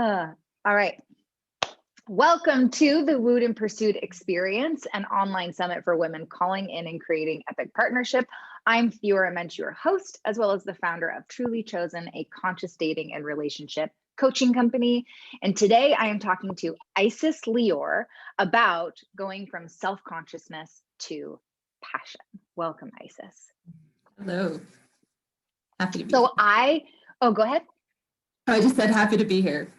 All right. Welcome to the Wooed and Pursued Experience, an online summit for women calling in and creating epic partnership. I'm Fiora Mensch, your host, as well as the founder of Truly Chosen, a conscious dating and relationship coaching company. And today I am talking to Isis Lior about going from self-consciousness to passion. Welcome, Isis. Hello. Happy to be So here. Go ahead. I just said happy to be here.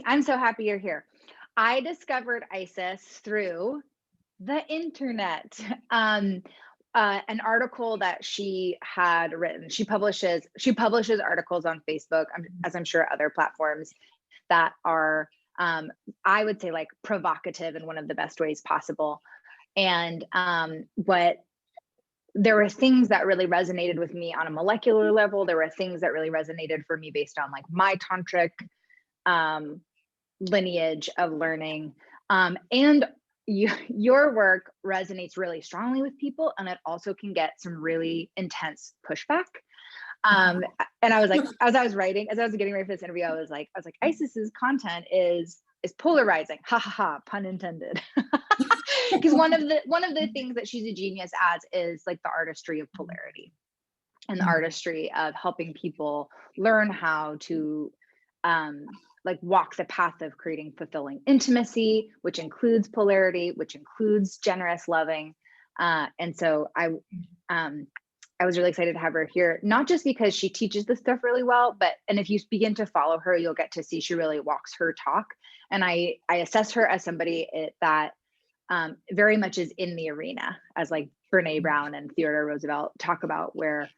I'm so happy you're here. I discovered Isis through the internet. An article that she had written. She publishes articles on Facebook, as I'm sure other platforms, that are I would say like provocative in one of the best ways possible. And there were things that really resonated with me on a molecular level. There were things that really resonated for me based on like my tantric lineage of learning. And your work resonates really strongly with people, and it also can get some really intense pushback. And I was like, as I was getting ready for this interview, I was like, Isis's content is polarizing. Ha ha ha, pun intended. Because one of the things that she's a genius at is like the artistry of polarity and the artistry of helping people learn how to like walk the path of creating fulfilling intimacy, which includes polarity, which includes generous loving. And so I was really excited to have her here, not just because she teaches this stuff really well, and if you begin to follow her, you'll get to see she really walks her talk. And I assess her as somebody that very much is in the arena, as like Brene Brown and Theodore Roosevelt talk about, where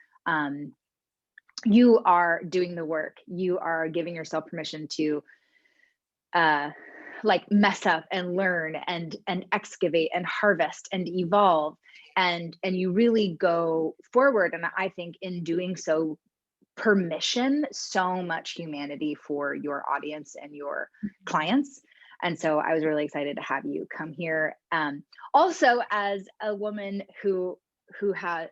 you are doing the work. You are giving yourself permission to like mess up and learn and excavate and harvest and evolve, and you really go forward. And I think in doing so, permission so much humanity for your audience and your clients. And so I was really excited to have you come here. Also, as a woman who had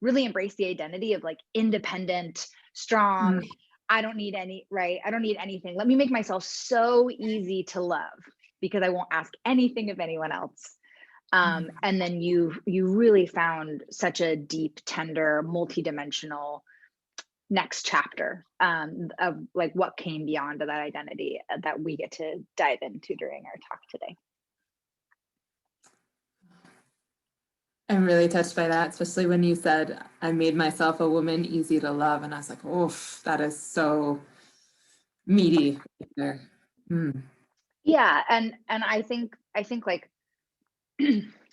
really embraced the identity of like independent, strong, I don't need anything. Let me make myself so easy to love because I won't ask anything of anyone else. And then you really found such a deep, tender, multidimensional next chapter of like what came beyond that identity that we get to dive into during our talk today. I'm really touched by that, especially when you said, I made myself a woman easy to love. And I was like, oof, that is so meaty there. Yeah. And I think like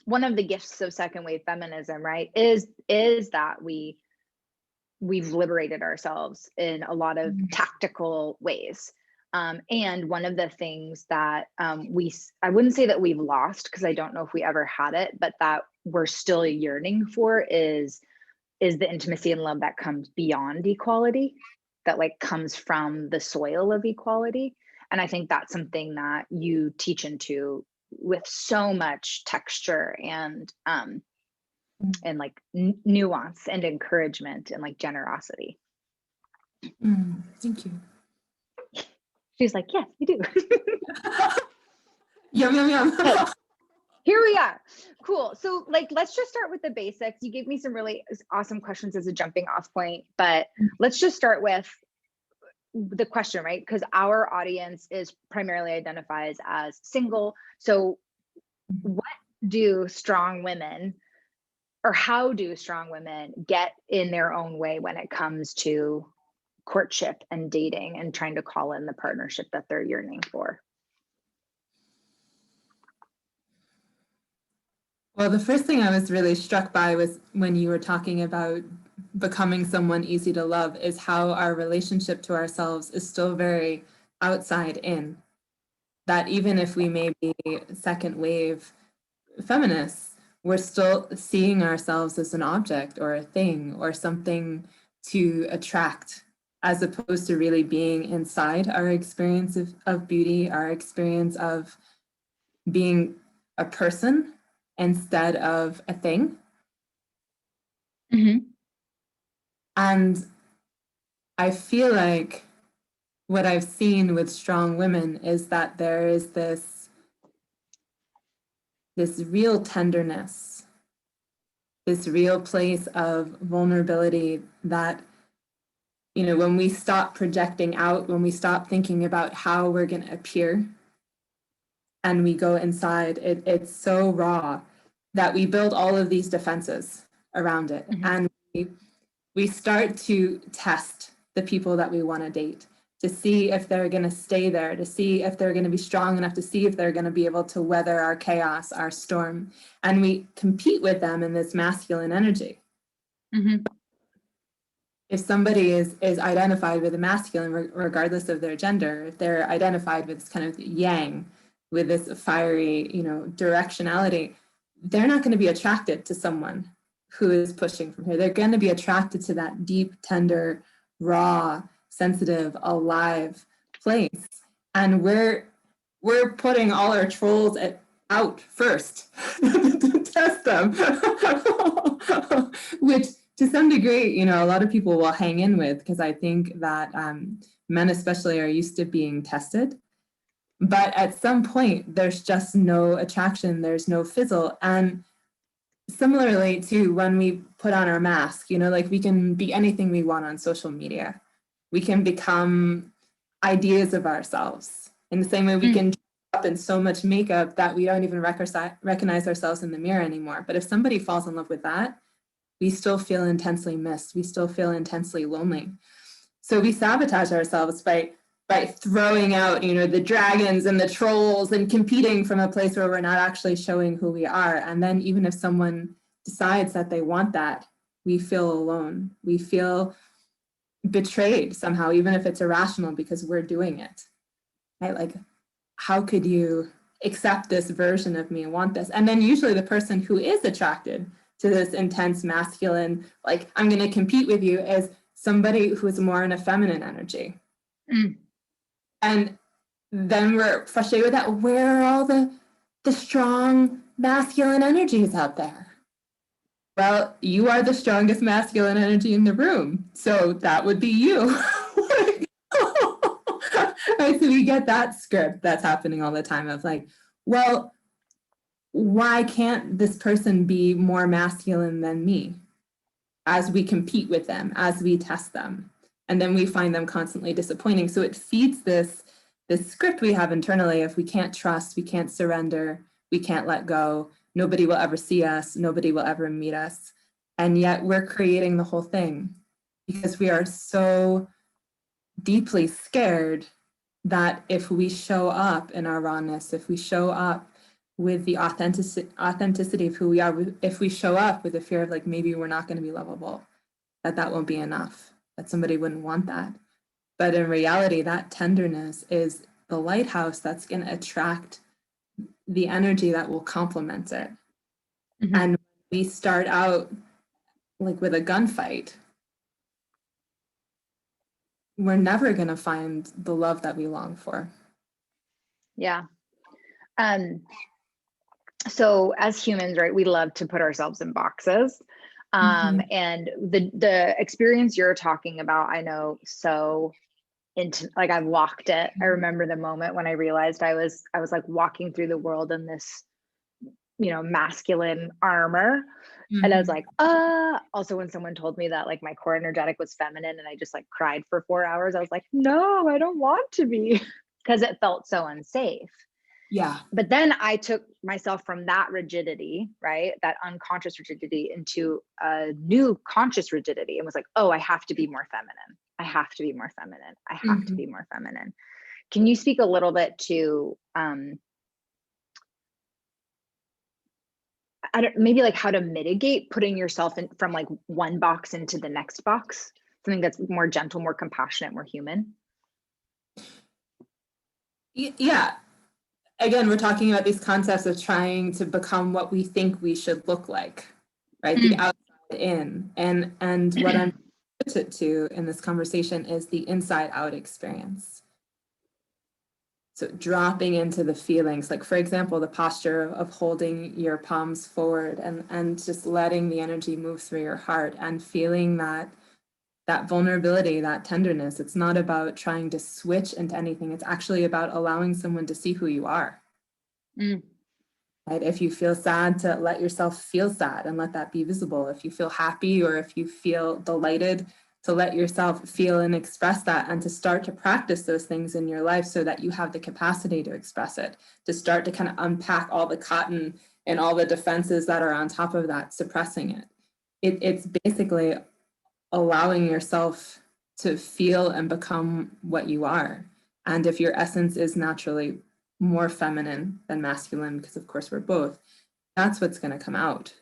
one of the gifts of second wave feminism, right, is that we've liberated ourselves in a lot of tactical ways. And one of the things that I wouldn't say that we've lost, because I don't know if we ever had it, but that we're still yearning for is the intimacy and love that comes beyond equality, that like comes from the soil of equality. And I think that's something that you teach into with so much texture and like nuance and encouragement and like generosity. Thank you. She's like, yes, we do. Yum, yum, yum. Here we are. Cool. So like, let's just start with the basics. You gave me some really awesome questions as a jumping off point, but let's just start with the question, right? Because our audience is primarily identifies as single. So what do strong women, or how do strong women get in their own way when it comes to courtship and dating and trying to call in the partnership that they're yearning for? Well, the first thing I was really struck by was when you were talking about becoming someone easy to love, is how our relationship to ourselves is still very outside in. That even if we may be second wave feminists, we're still seeing ourselves as an object or a thing or something to attract, as opposed to really being inside our experience of beauty, our experience of being a person instead of a thing. And I feel like what I've seen with strong women is that there is this real tenderness, this real place of vulnerability that, you know, when we stop projecting out, when we stop thinking about how we're going to appear and we go inside, it's so raw that we build all of these defenses around it. Mm-hmm. And we start to test the people that we want to date, to see if they're going to stay there, to see if they're going to be strong enough, to see if they're going to be able to weather our chaos, our storm. And we compete with them in this masculine energy. Mm-hmm. If somebody is identified with a masculine, regardless of their gender, if they're identified with this kind of yang, with this fiery, you know, directionality, they're not going to be attracted to someone who is pushing from here. They're going to be attracted to that deep, tender, raw, sensitive, alive place. And we're putting all our trolls out first to test them, which to some degree, you know, a lot of people will hang in with, because I think that men especially are used to being tested. But at some point, there's just no attraction, there's no fizzle. And similarly to when we put on our mask, you know, like we can be anything we want on social media. We can become ideas of ourselves in the same way we can up in so much makeup that we don't even recognize ourselves in the mirror anymore. But if somebody falls in love with that, we still feel intensely missed. We still feel intensely lonely. So we sabotage ourselves by throwing out, you know, the dragons and the trolls and competing from a place where we're not actually showing who we are. And then even if someone decides that they want that, we feel alone. We feel betrayed somehow, even if it's irrational, because we're doing it. Right? Like, how could you accept this version of me and want this? And then usually the person who is attracted to this intense masculine, like, I'm going to compete with you, is somebody who's more in a feminine energy. And then we're frustrated with that. Where are all the strong masculine energies out there? Well, you are the strongest masculine energy in the room. So that would be you. Right, so we get that script that's happening all the time of like, well, why can't this person be more masculine than me? As we compete with them, as we test them. And then we find them constantly disappointing. So it feeds this script we have internally of we can't trust, we can't surrender, we can't let go, nobody will ever see us, nobody will ever meet us. And yet we're creating the whole thing because we are so deeply scared that if we show up in our rawness, if we show up with the authenticity of who we are, if we show up with the fear of like, maybe we're not going to be lovable, that won't be enough, that somebody wouldn't want that. But in reality, that tenderness is the lighthouse that's going to attract the energy that will complement it. Mm-hmm. And we start out like with a gunfight, we're never going to find the love that we long for. Yeah. So as humans, right, we love to put ourselves in boxes. And the experience you're talking about, I know so into, like, I've walked it. I remember the moment when I realized I was like walking through the world in this, you know, masculine armor. And I was like, also when someone told me that like my core energetic was feminine and I just like cried for 4 hours, I was like, no, I don't want to be, because it felt so unsafe. Yeah. But then I took myself from that rigidity, right? That unconscious rigidity into a new conscious rigidity and was like, oh, I have to be more feminine. I have to be more feminine. I have to be more feminine. Can you speak a little bit to maybe like how to mitigate putting yourself in from like one box into the next box, something that's more gentle, more compassionate, more human? Yeah. Again, we're talking about these concepts of trying to become what we think we should look like, right? The outside in. And what I'm to in this conversation is the inside out experience. So dropping into the feelings, like for example, the posture of holding your palms forward and just letting the energy move through your heart and feeling that that vulnerability, that tenderness. It's not about trying to switch into anything. It's actually about allowing someone to see who you are. Mm. Right? If you feel sad, to let yourself feel sad and let that be visible. If you feel happy or if you feel delighted, to let yourself feel and express that, and to start to practice those things in your life so that you have the capacity to express it, to start to kind of unpack all the cotton and all the defenses that are on top of that, suppressing it. It's basically allowing yourself to feel and become what you are. And if your essence is naturally more feminine than masculine, because of course we're both, that's what's going to come out.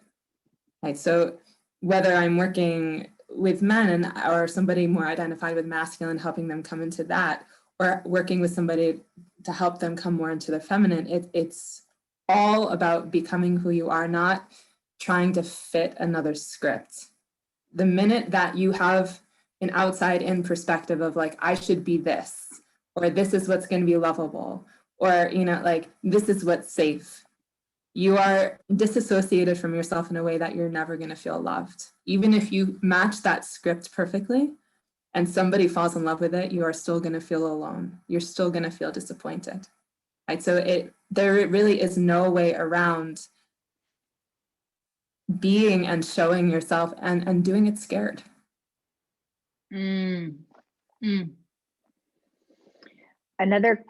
Right? So whether I'm working with men or somebody more identified with masculine, helping them come into that, or working with somebody to help them come more into the feminine, it's all about becoming who you are, not trying to fit another script. The minute that you have an outside in perspective of like, I should be this, or this is what's going to be lovable, or, you know, like, this is what's safe, you are disassociated from yourself in a way that you're never going to feel loved. Even if you match that script perfectly and somebody falls in love with it, you are still going to feel alone. You're still going to feel disappointed. Right? So there really is no way around being and showing yourself and doing it scared. Mm. Mm. Another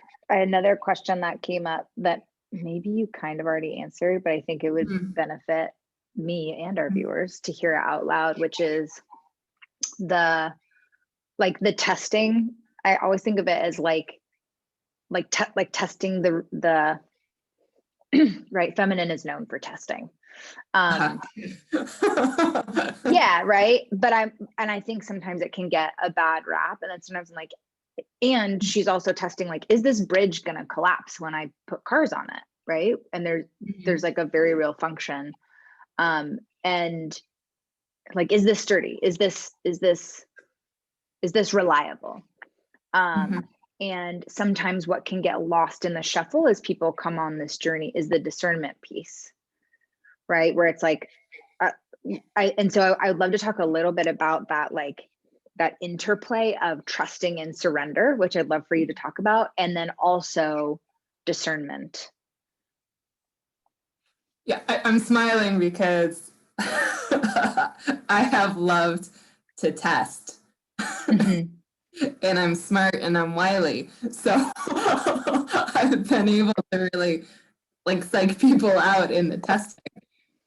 question that came up that maybe you kind of already answered, but I think it would benefit me and our viewers to hear it out loud, which is the testing. I always think of it as like testing the right. Feminine is known for testing. Yeah, right. But I think sometimes it can get a bad rap, and then sometimes I'm like, and she's also testing, like, is this bridge going to collapse when I put cars on it? Right. And there's like a very real function. And like, is this sturdy? Is this reliable? And sometimes what can get lost in the shuffle as people come on this journey is the discernment piece, right? Where it's like, so I would love to talk a little bit about that, like that interplay of trusting and surrender, which I'd love for you to talk about, and then also discernment. Yeah, I'm smiling because I have loved to test. And I'm smart and I'm wily. So I've been able to really like psych people out in the testing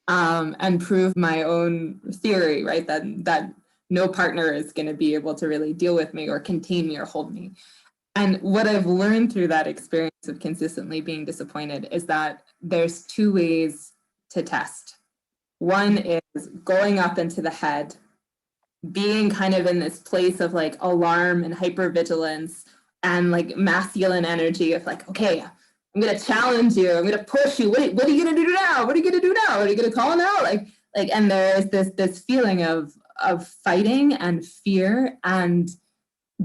and prove my own theory, right? That no partner is going to be able to really deal with me or contain me or hold me. And what I've learned through that experience of consistently being disappointed is that there's two ways to test. One is going up into the head, being kind of in this place of like alarm and hypervigilance and like masculine energy of like, okay, I'm going to challenge you. I'm going to push you. What are you going to do now? What are you going to do now? Are you going to call now? And there's this feeling of fighting and fear and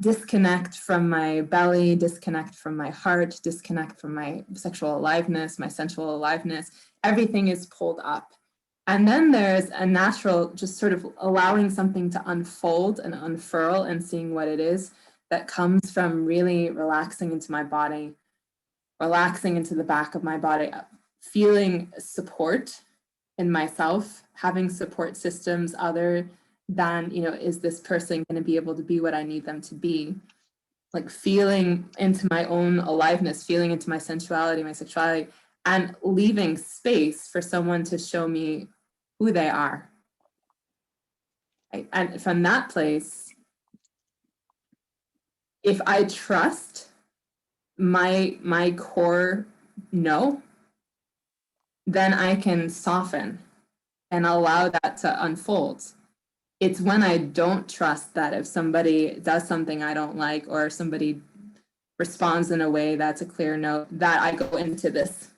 disconnect from my belly, disconnect from my heart, disconnect from my sexual aliveness, my sensual aliveness. Everything is pulled up. And then there's a natural, just sort of allowing something to unfold and unfurl and seeing what it is that comes from really relaxing into my body, relaxing into the back of my body, feeling support in myself, having support systems other than, you know, is this person going to be able to be what I need them to be? Like feeling into my own aliveness, feeling into my sensuality, my sexuality, and leaving space for someone to show me who they are. Right? And from that place, if I trust my core no, then I can soften and allow that to unfold. It's when I don't trust that if somebody does something I don't like or somebody responds in a way that's a clear no, that I go into this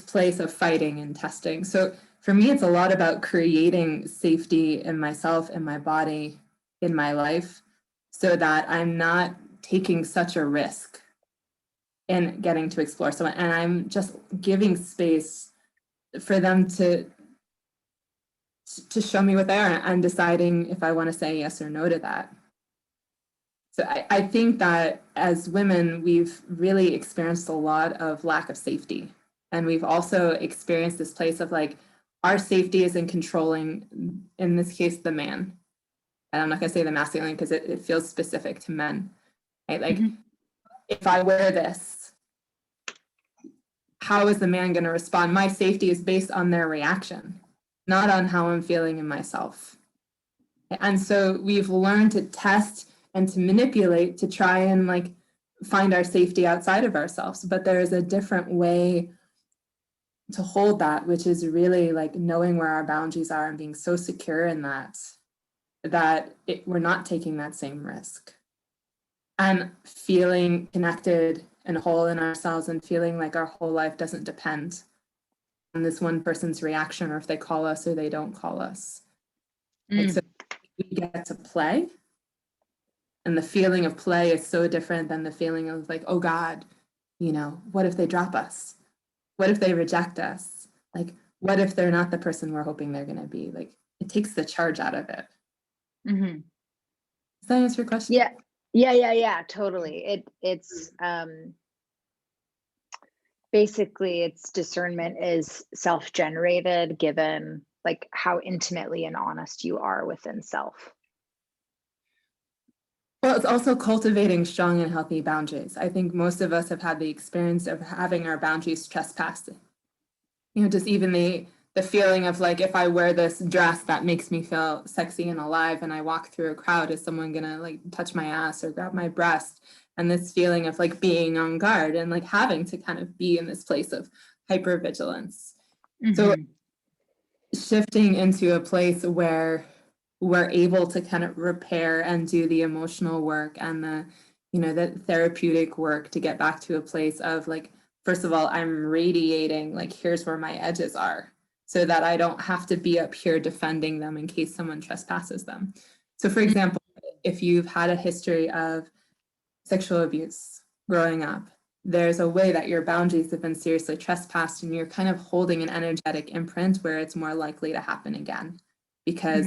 place of fighting and testing. So for me, it's a lot about creating safety in myself, in my body, in my life, so that I'm not taking such a risk in getting to explore someone. And I'm just giving space for them to to show me what they are. I'm deciding if I want to say yes or no to that. So I think that as women, we've really experienced a lot of lack of safety. And we've also experienced this place of like, our safety is in controlling, in this case, the man. And I'm not going to say the masculine because it feels specific to men. Right? Like, if I wear this, how is the man going to respond? My safety is based on their reaction, not on how I'm feeling in myself. And so we've learned to test and to manipulate to try and like find our safety outside of ourselves. But there is a different way to hold that, which is really like knowing where our boundaries are and being so secure in that, we're not taking that same risk. And feeling connected and whole in ourselves and feeling like our whole life doesn't depend on this one person's reaction or if they call us or they don't call us. Like, so we get to play. And the feeling of play is so different than the feeling of like, oh God, you know, what if they drop us? What if they reject us? Like, what if they're not the person we're hoping they're going to be? Like, it takes the charge out of it. Mm-hmm. Does that answer your question? Yeah, totally. It's basically its discernment is self-generated given like how intimately and honest you are within self. Well, it's also cultivating strong and healthy boundaries. I think most of us have had the experience of having our boundaries trespassed. You know, just even the feeling of like, if I wear this dress that makes me feel sexy and alive and I walk through a crowd, is someone gonna like touch my ass or grab my breast? And this feeling of like being on guard and like having to kind of be in this place of hypervigilance. So shifting into a place where we're able to kind of repair and do the emotional work and the, you know, the therapeutic work to get back to a place of like, first of all, I'm radiating, like, here's where my edges are so that I don't have to be up here defending them in case someone trespasses them. So for example, if you've had a history of sexual abuse growing up, there's a way that your boundaries have been seriously trespassed and you're kind of holding an energetic imprint where it's more likely to happen again because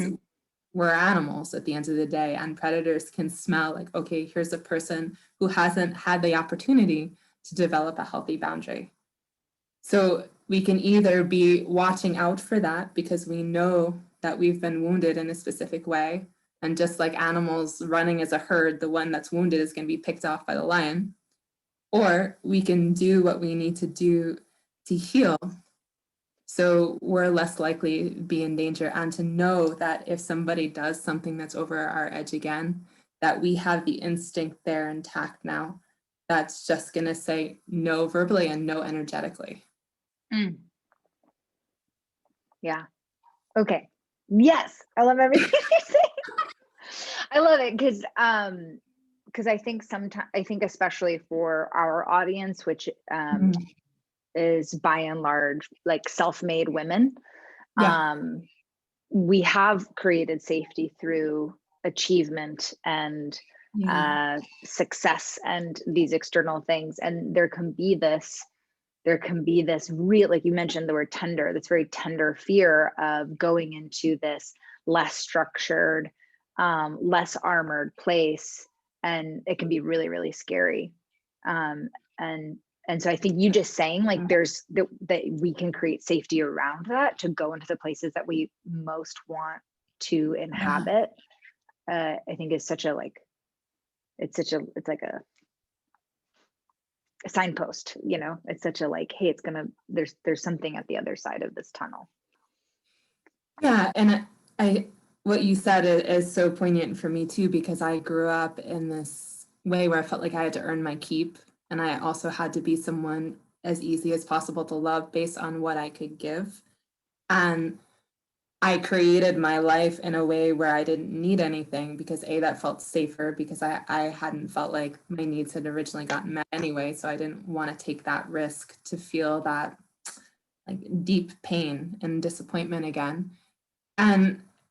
we're animals at the end of the day, and predators can smell like, okay, here's a person who hasn't had the opportunity to develop a healthy boundary. So we can either be watching out for that because we know that we've been wounded in a specific way. And just like animals running as a herd, the one that's wounded is going to be picked off by the lion. Or we can do what we need to do to heal, so we're less likely to be in danger, and to know that if somebody does something that's over our edge again, that we have the instinct there intact now that's just going to say no verbally and no energetically. Yeah. Okay. Yes. I love everything you're saying. I love it because I think especially for our audience, which is by and large like self-made women, we have created safety through achievement and success and these external things, and there can be this real, like you mentioned the word tender, this very tender fear of going into this less structured, less armored place, and it can be really, really scary. And so I think you just saying like there's that we can create safety around that to go into the places that we most want to inhabit. I think is such a like, it's like a signpost, you know, it's such a like, hey, it's gonna, there's something at the other side of this tunnel. Yeah, and what you said is so poignant for me too, because I grew up in this way where I felt like I had to earn my keep. And I also had to be someone as easy as possible to love based on what I could give. And I created my life in a way where I didn't need anything because that felt safer, because I hadn't felt like my needs had originally gotten met anyway. So I didn't want to take that risk to feel that like deep pain and disappointment again.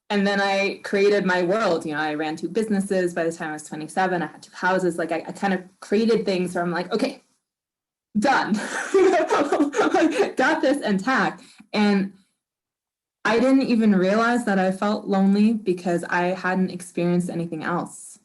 And then I created my world. You know, I ran 2 businesses by the time I was 27. I had 2 houses. Like I kind of created things where I'm like, okay, done. Got this intact. And I didn't even realize that I felt lonely because I hadn't experienced anything else.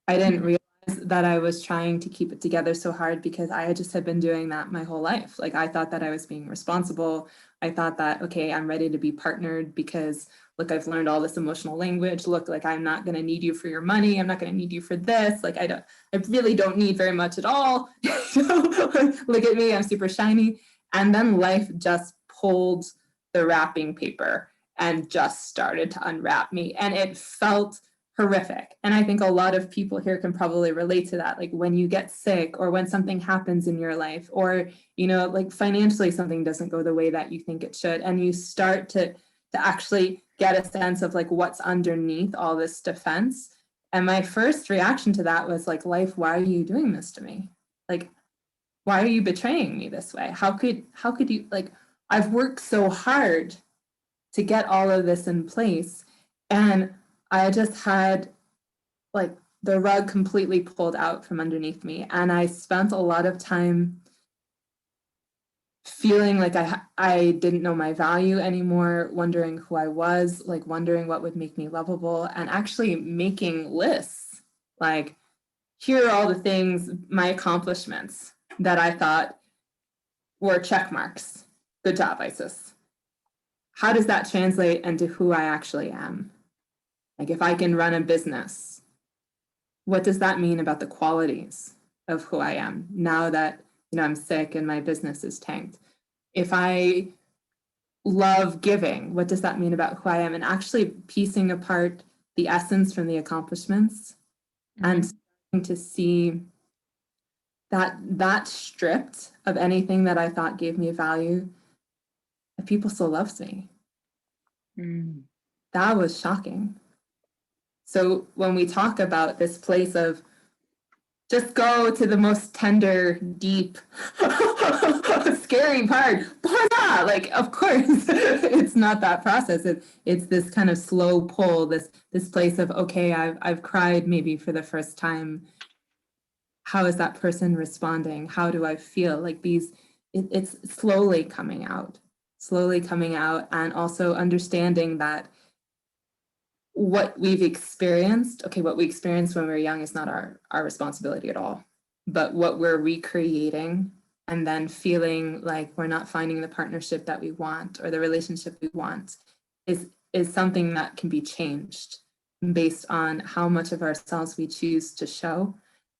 I didn't realize that I was trying to keep it together so hard because I just had been doing that my whole life. Like I thought that I was being responsible. I thought that, okay, I'm ready to be partnered because look, I've learned all this emotional language. Look, like I'm not going to need you for your money. I'm not going to need you for this. Like I really don't need very much at all. Look at me, I'm super shiny. And then life just pulled the wrapping paper and just started to unwrap me. And it felt horrific. And I think a lot of people here can probably relate to that. Like when you get sick or when something happens in your life, or, you know, like financially something doesn't go the way that you think it should. And you start to actually get a sense of like what's underneath all this defense. And my first reaction to that was like, life, why are you doing this to me? Like, why are you betraying me this way? How could you, like, I've worked so hard to get all of this in place. And I just had like the rug completely pulled out from underneath me. And I spent a lot of time feeling like I didn't know my value anymore, wondering who I was, like wondering what would make me lovable, and actually making lists. Like, here are all the things, my accomplishments that I thought were check marks. Good job, Isis. How does that translate into who I actually am? Like if I can run a business, what does that mean about the qualities of who I am now that, you know, I'm sick and my business is tanked? If I love giving, what does that mean about who I am? And actually piecing apart the essence from the accomplishments and starting to see that stripped of anything that I thought gave me value, that people still loves me. That was shocking. So when we talk about this place of just go to the most tender, deep, scary part, like of course it's not that process. It's this kind of slow pull, this place of, okay, I've cried maybe for the first time. How is that person responding? How do I feel? Like it's slowly coming out, and also understanding that what we experience when we're young is not our responsibility at all, but what we're recreating and then feeling like we're not finding the partnership that we want or the relationship we want is something that can be changed based on how much of ourselves we choose to show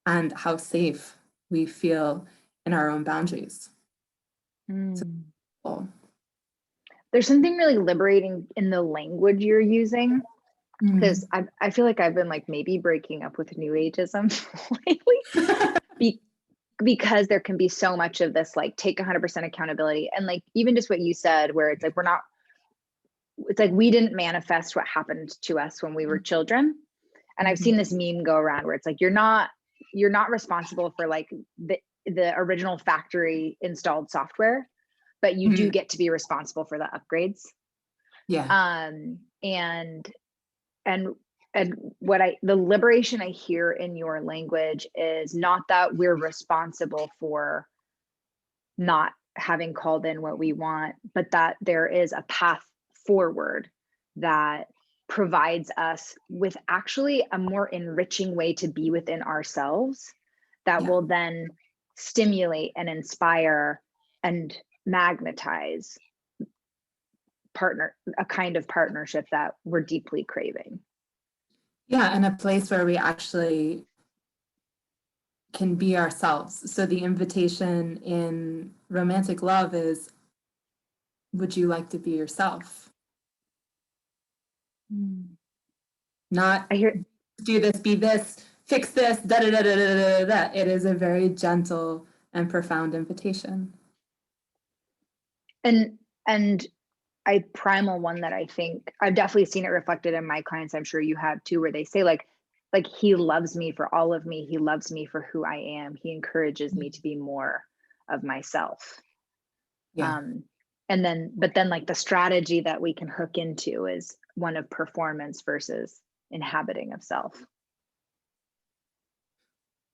and how safe we feel in our own boundaries. So, there's something really liberating in the language you're using, because I feel like I've been like maybe breaking up with new ageism lately because there can be so much of this like take 100% accountability, and like even just what you said where it's like it's like we didn't manifest what happened to us when we were children. And I've seen this meme go around where it's like you're not responsible for like the original factory installed software, but you do get to be responsible for the upgrades. And the liberation I hear in your language is not that we're responsible for not having called in what we want, but that there is a path forward that provides us with actually a more enriching way to be within ourselves that will then stimulate and inspire and magnetize a kind of partnership that we're deeply craving. Yeah, and a place where we actually can be ourselves. So the invitation in romantic love is, would you like to be yourself? Not I hear do this, be this, fix this, da da da da da da da. It is a very gentle and profound invitation. And a primal one that I think I've definitely seen it reflected in my clients, I'm sure you have too, where they say like he loves me for all of me. He loves me for who I am. He encourages me to be more of myself. And then like the strategy that we can hook into is one of performance versus inhabiting of self.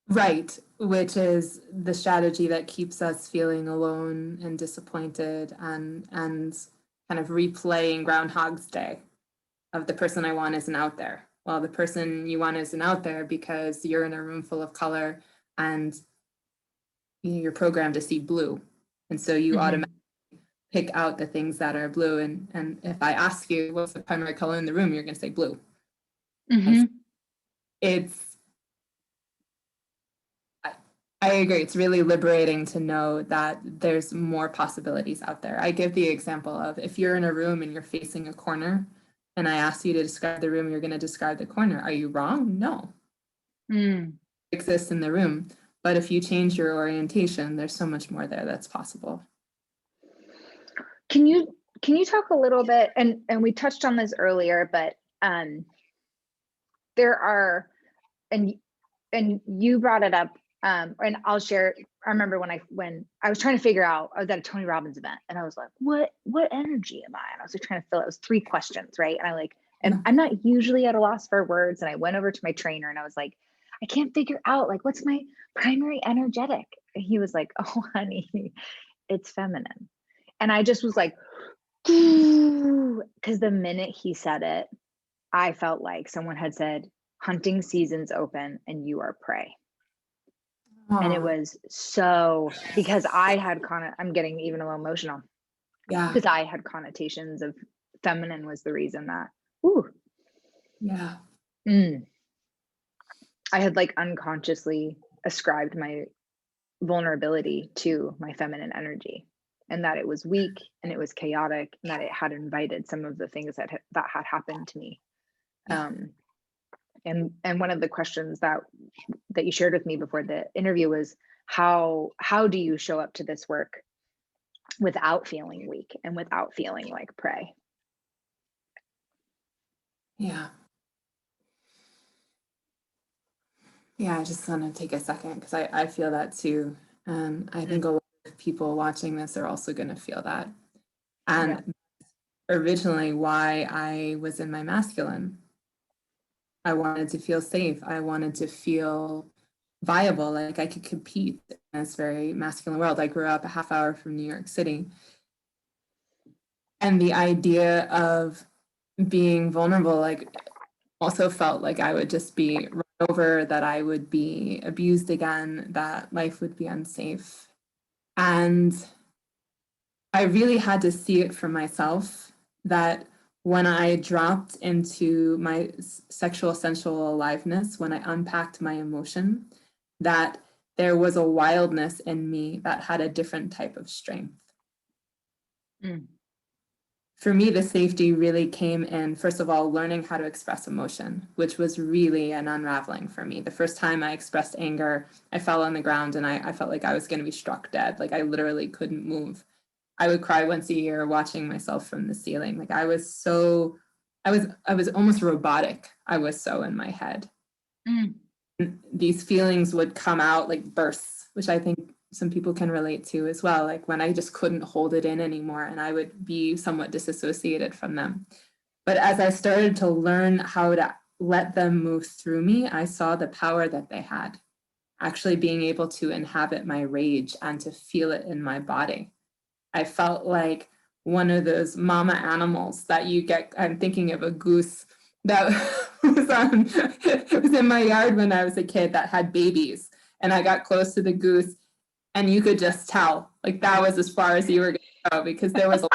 Right, which is the strategy that keeps us feeling alone and disappointed and kind kind of replaying Groundhog's Day of the person I want isn't out there. Well, the person you want isn't out there because you're in a room full of color and you're programmed to see blue. And so you automatically pick out the things that are blue. And if I ask you what's the primary color in the room, you're going to say blue. I agree. It's really liberating to know that there's more possibilities out there. I give the example of if you're in a room and you're facing a corner and I ask you to describe the room, you're going to describe the corner. Are you wrong? No. It exists in the room. But if you change your orientation, there's so much more there that's possible. Can you talk a little bit, and we touched on this earlier, but there are, and you brought it up, and I'll share. I remember when I was trying to figure out, I was at a Tony Robbins event and I was like, what energy am I? And I was like trying to fill it. It was 3 questions, right? And I'm not usually at a loss for words. And I went over to my trainer and I was like, I can't figure out, like, what's my primary energetic? And he was like, oh, honey, it's feminine. And I just was like, because the minute he said it, I felt like someone had said, hunting season's open and you are prey. And it was so, because I had I'm getting even a little emotional. Yeah. Because I had connotations of feminine was the reason that, yeah. I had like unconsciously ascribed my vulnerability to my feminine energy, and that it was weak and it was chaotic and that it had invited some of the things that had happened to me. And one of the questions that you shared with me before the interview was how do you show up to this work without feeling weak and without feeling like prey? Yeah, I just want to take a second because I feel that too. I think a lot of people watching this are also going to feel that. And originally why I was in my masculine. I wanted to feel safe. I wanted to feel viable, like I could compete in this very masculine world. I grew up a half hour from New York City. And the idea of being vulnerable, like, also felt like I would just be run over, that I would be abused again, that life would be unsafe. And I really had to see it for myself that when I dropped into my sexual sensual aliveness, when I unpacked my emotion, that there was a wildness in me that had a different type of strength. For me, the safety really came in, first of all, learning how to express emotion, which was really an unraveling for me. The first time I expressed anger, I fell on the ground and I felt like I was going to be struck dead. Like I literally couldn't move. I would cry once a year watching myself from the ceiling. Like I was almost robotic. I was so in my head. These feelings would come out like bursts, which I think some people can relate to as well. Like when I just couldn't hold it in anymore and I would be somewhat disassociated from them. But as I started to learn how to let them move through me, I saw the power that they had, actually being able to inhabit my rage and to feel it in my body. I felt like one of those mama animals that you get. I'm thinking of a goose that was in my yard when I was a kid that had babies. And I got close to the goose and you could just tell, like that was as far as you were going to go, because there was a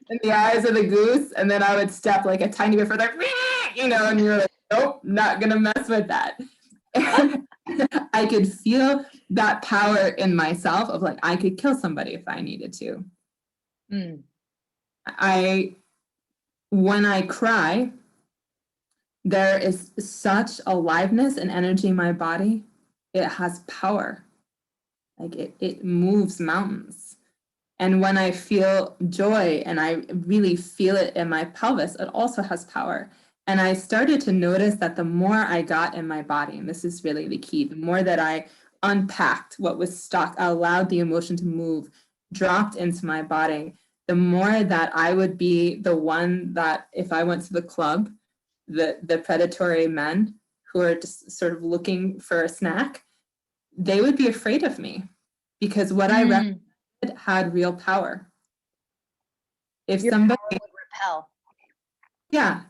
in the eyes of the goose. And then I would step like a tiny bit further, and you're like, nope, not going to mess with that. I could feel that power in myself of like, I could kill somebody if I needed to. When I cry, there is such aliveness and energy in my body. It has power. Like it moves mountains. And when I feel joy and I really feel it in my pelvis, it also has power. And I started to notice that the more I got in my body, and this is really the key, the more that I unpacked what was stuck, allowed the emotion to move, dropped into my body, the more that I would be the one that if I went to the club, the predatory men who are just sort of looking for a snack, they would be afraid of me because what I represented had real power. if Your somebody, power would repel. yeah.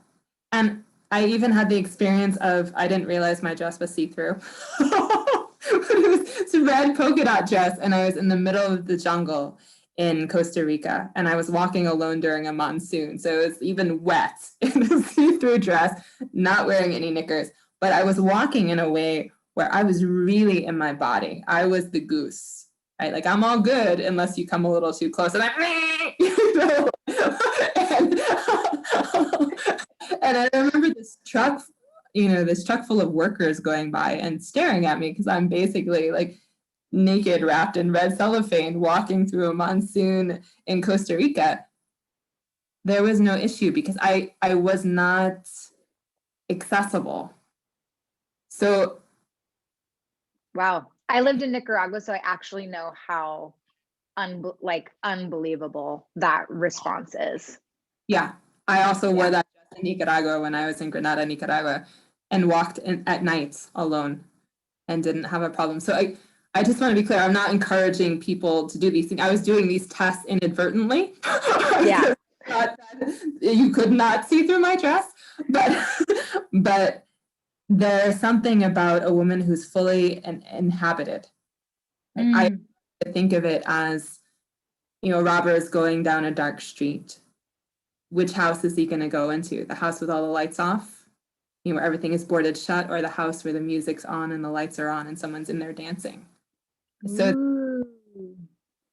And I even had the experience of, I didn't realize my dress was see-through. It was a red polka dot dress, and I was in the middle of the jungle in Costa Rica, and I was walking alone during a monsoon. So it was even wet in a see-through dress, not wearing any knickers, but I was walking in a way where I was really in my body. I was the goose, right? Like, I'm all good unless you come a little too close, and I'm, you know, and, and I remember this truck, this truck full of workers going by and staring at me because I'm basically like naked, wrapped in red cellophane, walking through a monsoon in Costa Rica. There was no issue because I was not accessible. So, Wow. I lived in Nicaragua, so I actually know how unbelievable that response is. yeah, I also wore that dress in Nicaragua when I was in Granada, Nicaragua, and walked at night alone and didn't have a problem. So I just want to be clear, I'm not encouraging people to do these things. I was doing these tests inadvertently. Yeah. You could not see through my dress, but there's something about a woman who's fully inhabited. I think of it as, robbers going down a dark street. Which house is he going to go into? The house with all the lights off, where everything is boarded shut, or the house where the music's on and the lights are on and someone's in there dancing? So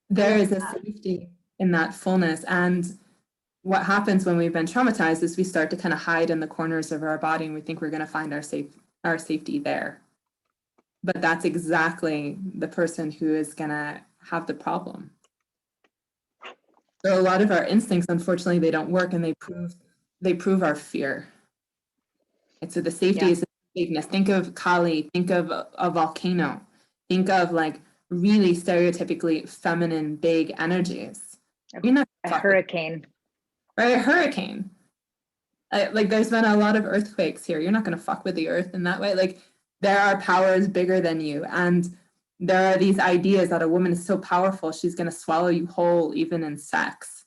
there is a safety in that fullness. And what happens when we've been traumatized is we start to kind of hide in the corners of our body, and we think we're going to find our safety there. But that's exactly the person who is going to have the problem. So a lot of our instincts, unfortunately, they don't work, and they prove our fear. And so the safety is bigness. Think of Kali, think of a volcano, think of like really stereotypically feminine, big energies. A hurricane. Right, a hurricane. Like there's been a lot of earthquakes here. You're not going to fuck with the earth in that way. Like there are powers bigger than you, and there are these ideas that a woman is so powerful, she's going to swallow you whole, even in sex.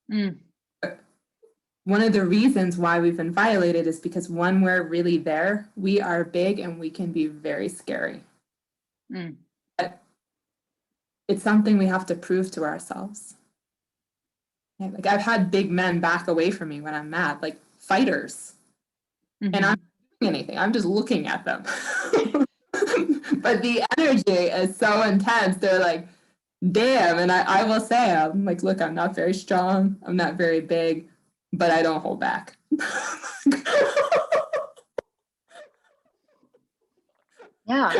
One of the reasons why we've been violated is because when we're really there, we are big and we can be very scary. But it's something we have to prove to ourselves. Like I've had big men back away from me when I'm mad, like fighters. And I'm not doing anything. I'm just looking at them. But the energy is so intense. They're like, damn. And I will say, I'm like, look, I'm not very strong. I'm not very big, but I don't hold back. Yeah.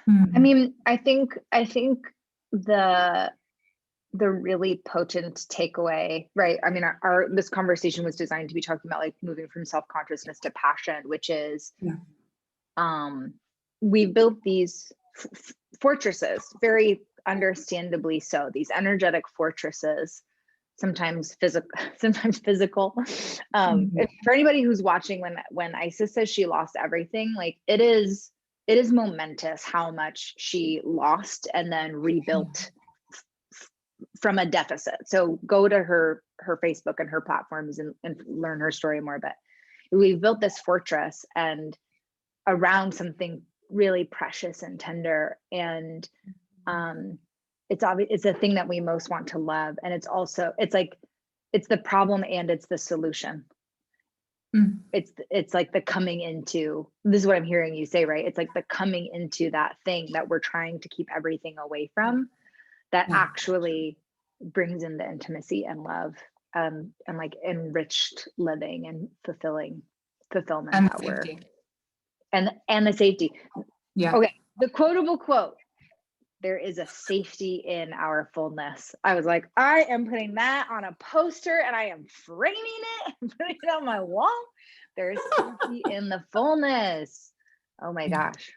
I mean, I think the really potent takeaway, right? I mean, this conversation was designed to be talking about like moving from self-consciousness to passion, which is, we built these fortresses, very understandably so, these energetic fortresses, sometimes physical. For anybody who's watching, when Isis says she lost everything, like it is momentous how much she lost and then rebuilt from a deficit. So go to her Facebook and her platforms and learn her story more. But we've built this fortress and around something really precious and tender, and it's obvious, it's the thing that we most want to love, and it's the problem and it's the solution. It's like the coming into, this is what I'm hearing you say, right? It's like the coming into that thing that we're trying to keep everything away from, that actually brings in the intimacy and love, and like enriched living and fulfillment and that we're, and the safety. Okay, the quotable quote: there is a safety in our fullness. I was like, I am putting that on a poster and I am framing it and putting it on my wall. There's safety in the fullness. Oh my gosh.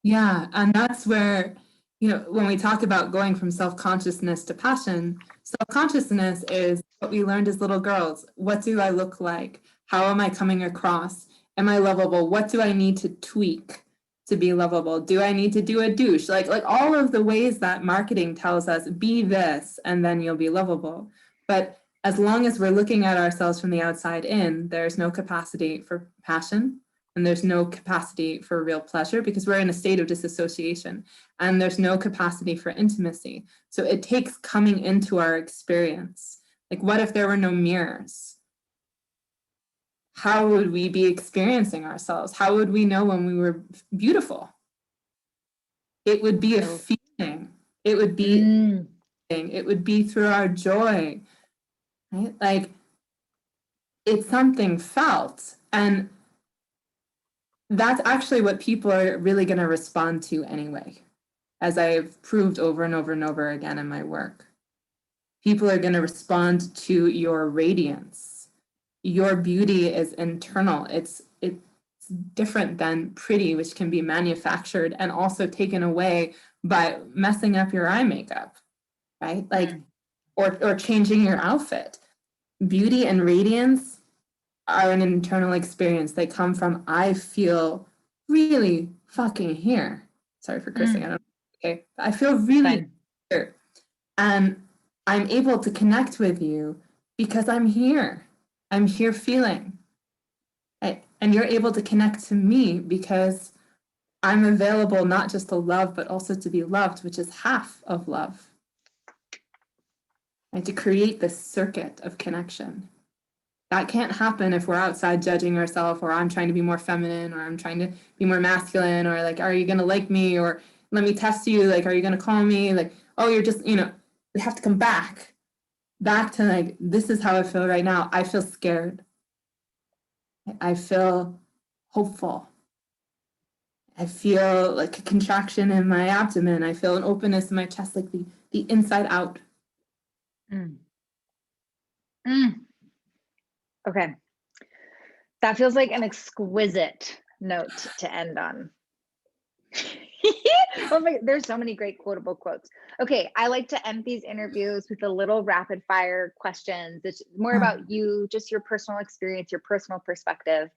Yeah, and that's where, when we talk about going from self-consciousness to passion, self-consciousness is what we learned as little girls. What do I look like? How am I coming across? Am I lovable? What do I need to tweak? to be lovable? Do I need to do a douche? Like all of the ways that marketing tells us, be this, and then you'll be lovable. But as long as we're looking at ourselves from the outside in, there's no capacity for passion, and there's no capacity for real pleasure, because we're in a state of disassociation, and there's no capacity for intimacy. So it takes coming into our experience. Like, what if there were no mirrors? How would we be experiencing ourselves? How would we know when we were beautiful? It would be a feeling. It would be it would be through our joy, right? Like, it's something felt. And that's actually what people are really going to respond to anyway, as I've proved over and over and over again in my work. People are going to respond to your radiance. Your beauty is internal. It's different than pretty, which can be manufactured and also taken away by messing up your eye makeup, right? Like, or changing your outfit. Beauty and radiance are an internal experience. They come from, I feel really fucking here. Sorry for cursing. I don't know. Okay. I feel really here. And I'm able to connect with you because I'm here. I'm here feeling. And you're able to connect to me because I'm available not just to love, but also to be loved, which is half of love. And to create this circuit of connection. That can't happen if we're outside judging ourselves, or I'm trying to be more feminine, or I'm trying to be more masculine, or like, are you going to like me? Or let me test you. Like, are you going to call me? Like, oh, you're just, we have to come back to like, this is how I feel right now. I feel scared. I feel hopeful. I feel like a contraction in my abdomen. I feel an openness in my chest, like the inside out. Okay. That feels like an exquisite note to end on. Oh my, there's so many great quotable quotes. Okay, I like to end these interviews with a little rapid fire questions. It's more about you, just your personal experience, your personal perspective,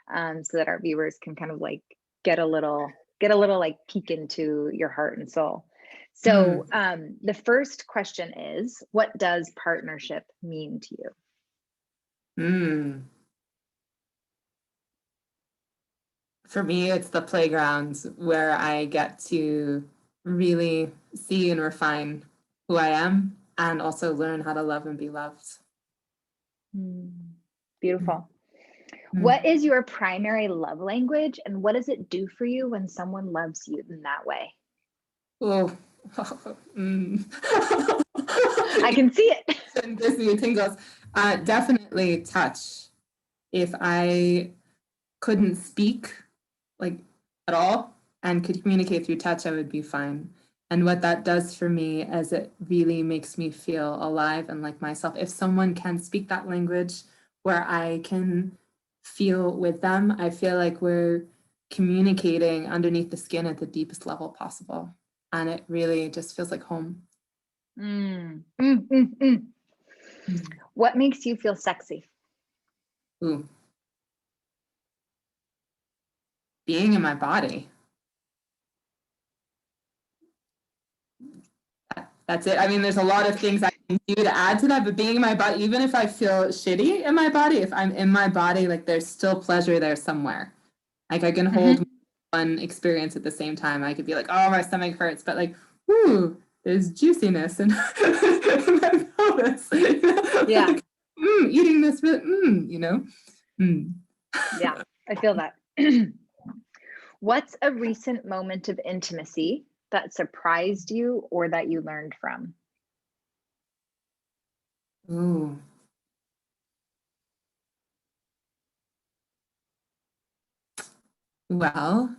so that our viewers can kind of like get a little like peek into your heart and soul. So the first question is, what does partnership mean to you? For me, it's the playgrounds where I get to really see and refine who I am, and also learn how to love and be loved. Beautiful. What is your primary love language, and what does it do for you when someone loves you in that way? Oh, I can see it. And gives me tingles. Definitely touch. If I couldn't speak like at all and could communicate through touch, I would be fine. And what that does for me is it really makes me feel alive and like myself. If someone can speak that language where I can feel with them, I feel like we're communicating underneath the skin at the deepest level possible. And it really just feels like home. What makes you feel sexy? Ooh. Being in my body. That's it. I mean, there's a lot of things I can do to add to that, but being in my body, even if I feel shitty in my body, if I'm in my body, like there's still pleasure there somewhere. Like I can hold one experience at the same time. I could be like, oh, my stomach hurts, but like, ooh, there's juiciness in my pelvis. Yeah. Like, eating this really, Yeah, I feel that. What's a recent moment of intimacy that surprised you or that you learned from? Ooh. Well,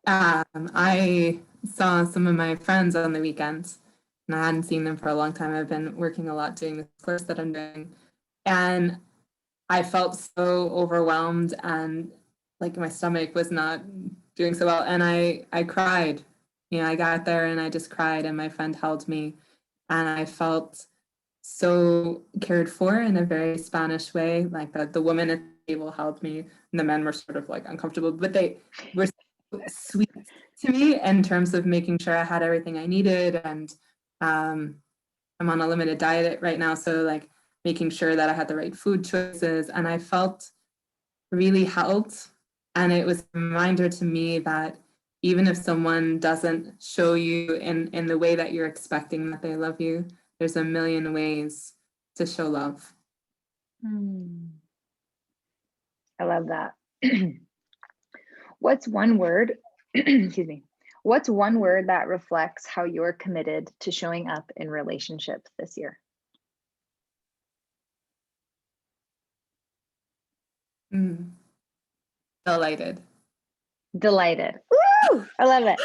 I saw some of my friends on the weekends, and I hadn't seen them for a long time. I've been working a lot doing this course that I'm doing, and I felt so overwhelmed and like my stomach was not doing so well, and I cried. I got there and I just cried, and my friend held me, and I felt so cared for in a very Spanish way. Like the woman at the table held me, and the men were sort of like uncomfortable, but they were sweet to me in terms of making sure I had everything I needed. And I'm on a limited diet right now, so like making sure that I had the right food choices, and I felt really held. And it was a reminder to me that even if someone doesn't show you in the way that you're expecting that they love you, there's a million ways to show love. I love that. What's one word, excuse me, what's one word that reflects how you're committed to showing up in relationships this year? Delighted. Delighted. Woo! I love it.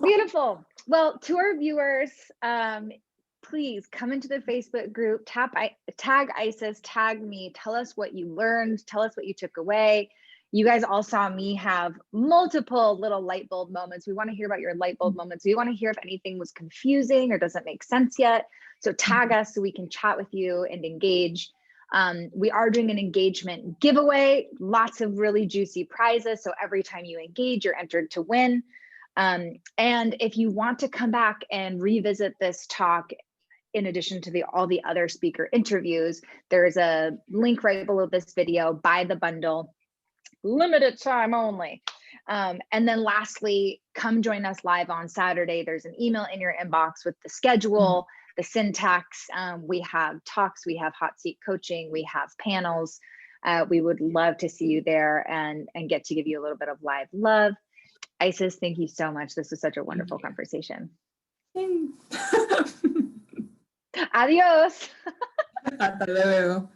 Beautiful. Well, to our viewers, please come into the Facebook group, tag Isis, tag me, tell us what you learned, tell us what you took away. You guys all saw me have multiple little light bulb moments. We want to hear about your light bulb moments. We want to hear if anything was confusing or doesn't make sense yet. So tag us so we can chat with you and engage. We are doing an engagement giveaway, lots of really juicy prizes. So every time you engage, you're entered to win. And if you want to come back and revisit this talk, in addition to all the other speaker interviews, there's a link right below this video. Buy the bundle, limited time only. And then lastly, come join us live on Saturday. There's an email in your inbox with the schedule, the syntax. We have talks, we have hot seat coaching, we have panels. We would love to see you there and get to give you a little bit of live love. Isis, thank you so much. This was such a wonderful conversation. Adios. Hasta luego.